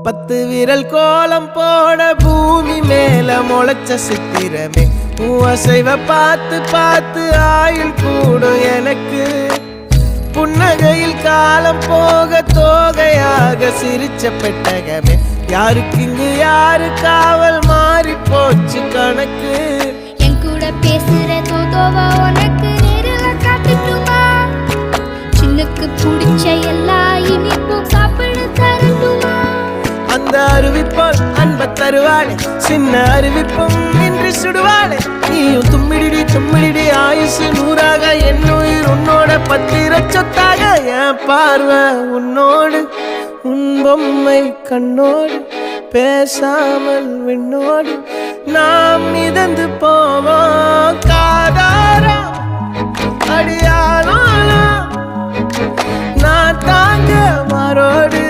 10 விரல் கோலம் போட பூமி மேல முளைச்ச சித்திரமே அசைவ பார்த்து பார்த்து ஆயுள் கூடும் எனக்கு புன்னகையில் காலம் போக தோகையாக சிரிச்ச பெட்டகமே யாருக்கு இங்கு யாரு காவல் மாறி போச்சு கணக்கு என் கூட பேசுற தோதோவா உனக்கு நேரில் காட்டுட்டுமா சின்னுக்கு பிடிச்ச எல்லா இனிப்பும் சாப்பிட தரட்டுமா அந்த அறிவிப்பால் அன்ப தருவாளே சின்ன அறிவிப்பும் இன்றி சுடுவாளே நீயும் தும்மிடி தும்மிடி ஆயுசு 100ஆக என் உயிர் உன்னோட 10 சொத்தாக என் பார்வை உன்னோடு உன் பொம்மை கண்ணோடு பேசாமல் விண்ணோடு நாம் மிதந்து போவோம் காதாரா அடியாளோ நான் தாங்க மாறோடு